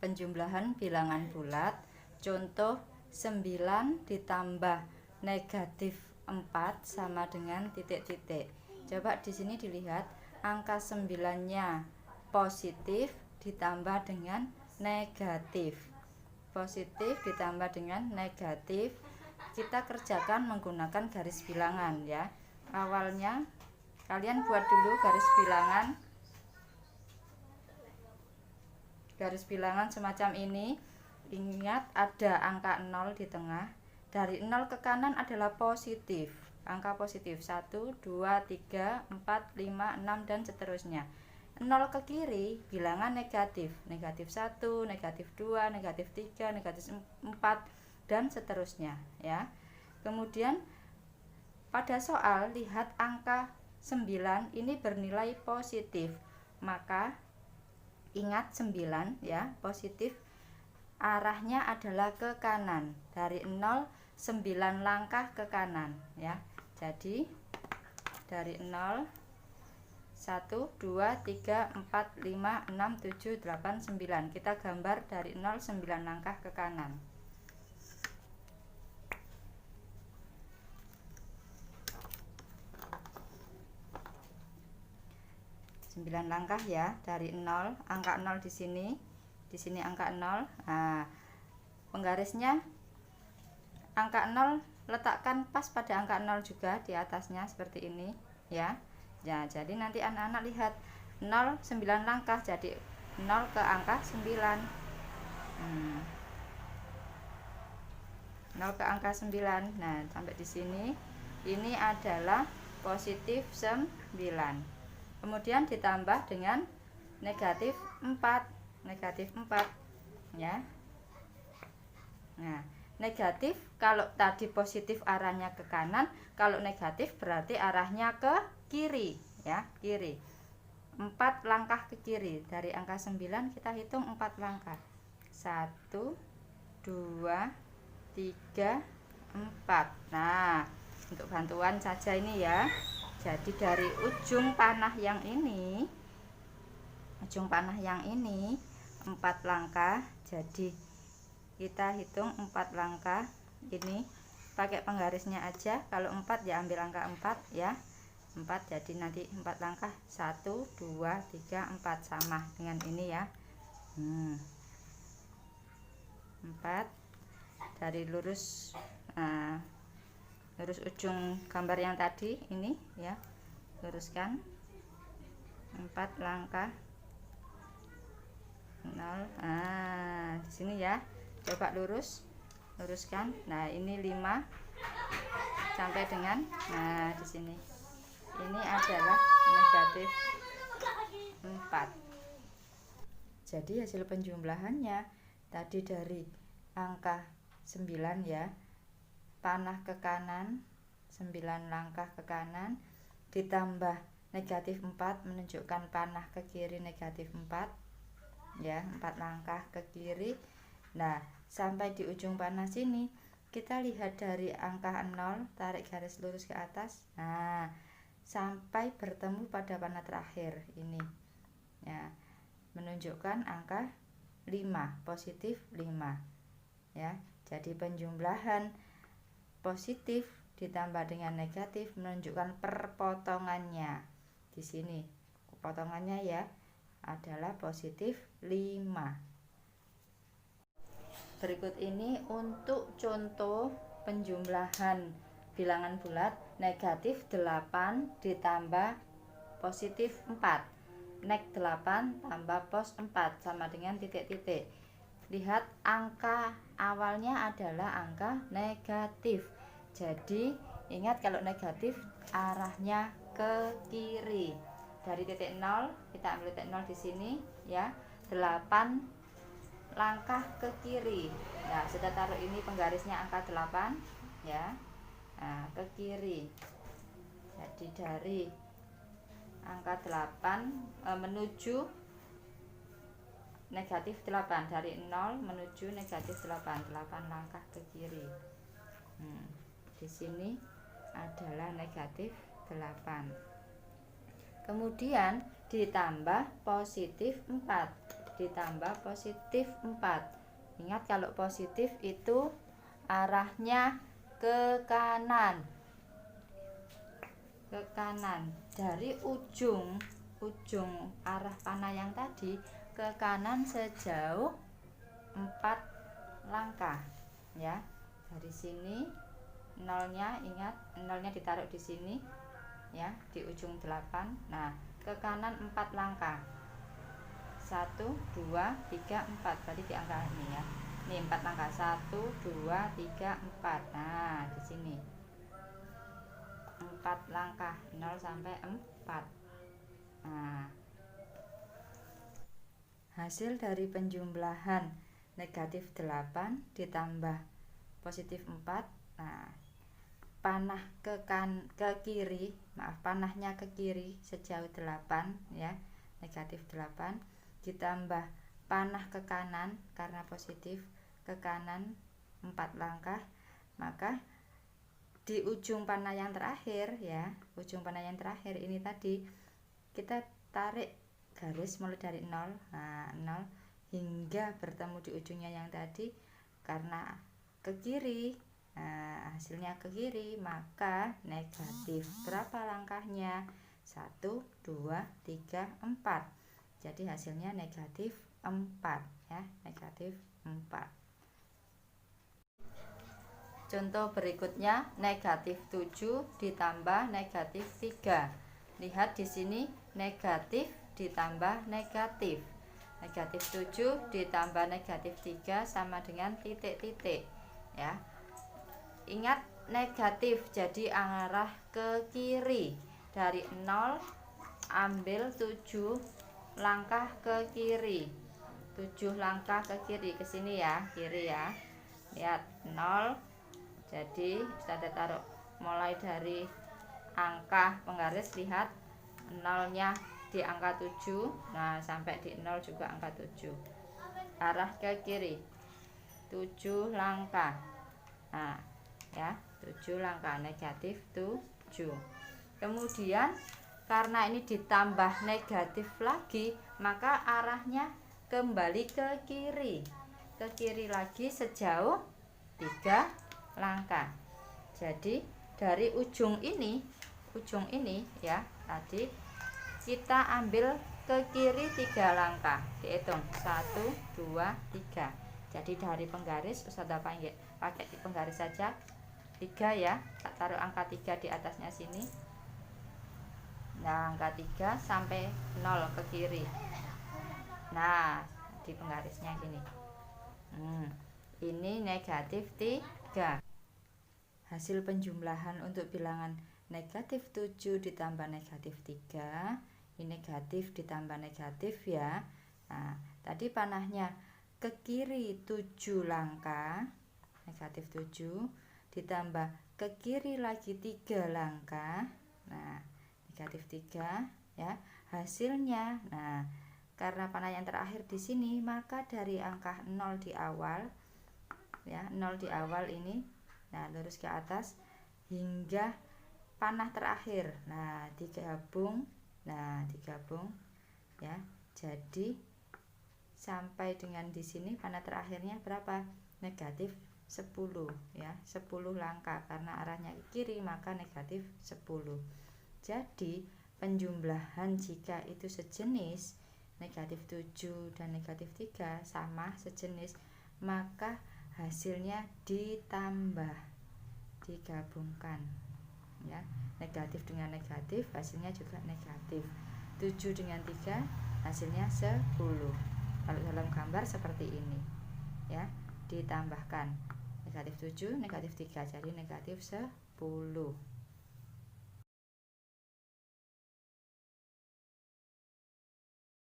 penjumlahan bilangan bulat. Contoh 9 ditambah negatif 4 sama dengan titik-titik. Coba di sini dilihat angka 9-nya positif ditambah dengan negatif. Positif ditambah dengan negatif. Kita kerjakan menggunakan garis bilangan ya. Awalnya kalian buat dulu garis bilangan semacam ini. Ingat ada angka 0 di tengah. Dari 0 ke kanan adalah positif. Angka positif 1, 2, 3, 4, 5, 6 dan seterusnya. 0 ke kiri bilangan negatif. Negatif 1, negatif 2, negatif 3, negatif 4 dan seterusnya ya. Kemudian pada soal lihat angka 9 ini bernilai positif. Maka ingat 9 ya, positif arahnya adalah ke kanan. Dari 0 9 langkah ke kanan ya. Jadi dari 0 1 2 3 4 5 6 7 8 9. Kita gambar dari 0 9 langkah ke kanan. 9 langkah ya, dari 0, angka 0 di sini angka 0. Nah, penggarisnya angka 0 letakkan pas pada angka 0 juga di atasnya seperti ini ya. Ya, jadi nanti anak-anak lihat 0 9 langkah, jadi 0 ke angka 9. 0 ke angka 9. Nah, sampai di sini ini adalah positif 9. Kemudian ditambah dengan negatif 4 ya. Nah, negatif kalau tadi positif arahnya ke kanan, kalau negatif berarti arahnya ke kiri ya, kiri. 4 langkah ke kiri. Dari angka 9 kita hitung 4 langkah. 1 2 3 4. Nah, untuk bantuan saja ini ya. Jadi dari ujung panah yang ini 4 langkah. Jadi kita hitung 4 langkah. Ini pakai penggarisnya aja. Kalau 4 ya ambil angka 4 ya. 4, jadi nanti 4 langkah 1 2 3 4 sama dengan ini ya. 4 dari lurus lurus ujung gambar yang tadi ini ya, luruskan 4 langkah 0. Nah, di sini ya, coba luruskan. Nah, ini 5 sampai dengan di sini. Ini adalah negatif 4. Jadi hasil penjumlahannya tadi dari angka 9 ya, panah ke kanan 9 langkah ke kanan ditambah negatif 4 menunjukkan panah ke kiri negatif 4 ya, 4 langkah ke kiri. Nah, sampai di ujung panah sini kita lihat dari angka 0, tarik garis lurus ke atas. Nah, sampai bertemu pada panah terakhir ini ya, menunjukkan angka 5, positif 5 ya. Jadi penjumlahan positif ditambah dengan negatif menunjukkan perpotongannya. Di sini potongannya ya adalah positif 5. Berikut ini untuk contoh penjumlahan bilangan bulat. Negatif 8 ditambah positif 4. Neg 8 tambah pos 4 sama dengan titik-titik. Lihat angka awalnya adalah angka negatif. Jadi ingat kalau negatif arahnya ke kiri. Dari titik 0 kita ambil titik 0 di sini ya. 8 langkah ke kiri. Nah, sudah taruh ini penggarisnya angka 8 ya. Nah, ke kiri. Jadi dari angka 8 menuju negatif 8, dari 0 menuju negatif 8 langkah ke kiri. Di sini adalah negatif 8. Kemudian ditambah positif 4. ditambah positif 4. Ingat kalau positif itu arahnya ke kanan. Ke kanan. Dari ujung arah panah yang tadi ke kanan sejauh 4 langkah ya. Dari sini nolnya, ingat nolnya ditaruh di sini ya, di ujung 8. Nah, ke kanan 4 langkah. 1 2 3 4, berarti di angka ini ya. Ini 4 langkah. 1 2 3 4. Nah, di sini 4 langkah, 0 sampai 4. Nah, hasil dari penjumlahan negatif 8 ditambah positif 4. Nah, panah ke kiri, panahnya ke kiri sejauh 8 ya, negatif 8 ditambah panah ke kanan karena positif ke kanan 4 langkah, maka di ujung panah yang terakhir ya, ujung panah yang terakhir ini tadi kita tarik garis mulai dari 0, nah 0 hingga bertemu di ujungnya yang tadi. Karena ke kiri, nah hasilnya ke kiri, maka negatif berapa langkahnya? 1 2 3 4. Jadi hasilnya negatif 4 ya, negatif 4. Contoh berikutnya negatif 7 ditambah negatif 3. Lihat di sini negatif ditambah negatif. Negatif 7 ditambah negatif 3 sama dengan titik-titik ya. Ingat negatif, jadi arah ke kiri. Dari 0 ambil 7 langkah ke kiri. 7 langkah ke kiri, ke sini ya, kiri ya. Lihat 0. Jadi kita taruh mulai dari angka penggaris, lihat nolnya di angka 7. Nah, sampai di 0 juga angka 7. Arah ke kiri 7 langkah. Nah, ya, 7 langkah, negatif 7. Kemudian karena ini ditambah negatif lagi, maka arahnya kembali ke kiri. Ke kiri lagi sejauh 3 langkah. Jadi dari ujung ini ya, tadi kita ambil ke kiri 3 langkah. Dihitung 1 2 3. Jadi dari penggaris Ustazah pakai di penggaris saja 3 ya. Tak taruh angka 3 di atasnya sini. Nah, angka 3 sampai 0 ke kiri. Nah, di penggarisnya gini. Ini negatif 3. Hasil penjumlahan untuk bilangan negatif 7 ditambah negatif 3, ini negatif ditambah negatif ya. Nah, tadi panahnya ke kiri 7 langkah, negatif 7 ditambah ke kiri lagi 3 langkah. Nah, negatif 3 ya. Hasilnya, nah, karena panah yang terakhir di sini, maka dari angka 0 di awal ya, 0 di awal ini, nah lurus ke atas hingga panah terakhir. Nah, digabung ya. Jadi sampai dengan di sini panah terakhirnya berapa? Negatif 10 ya, 10 langkah. Karena arahnya ke kiri maka negatif 10. Jadi penjumlahan jika itu sejenis, negatif 7 dan negatif 3 sama sejenis, maka hasilnya ditambah, digabungkan ya. Negatif dengan negatif hasilnya juga negatif. 7 dengan 3 hasilnya 10. Kalau dalam gambar seperti ini ya, ditambahkan negatif 7 negatif 3 jadi negatif 10.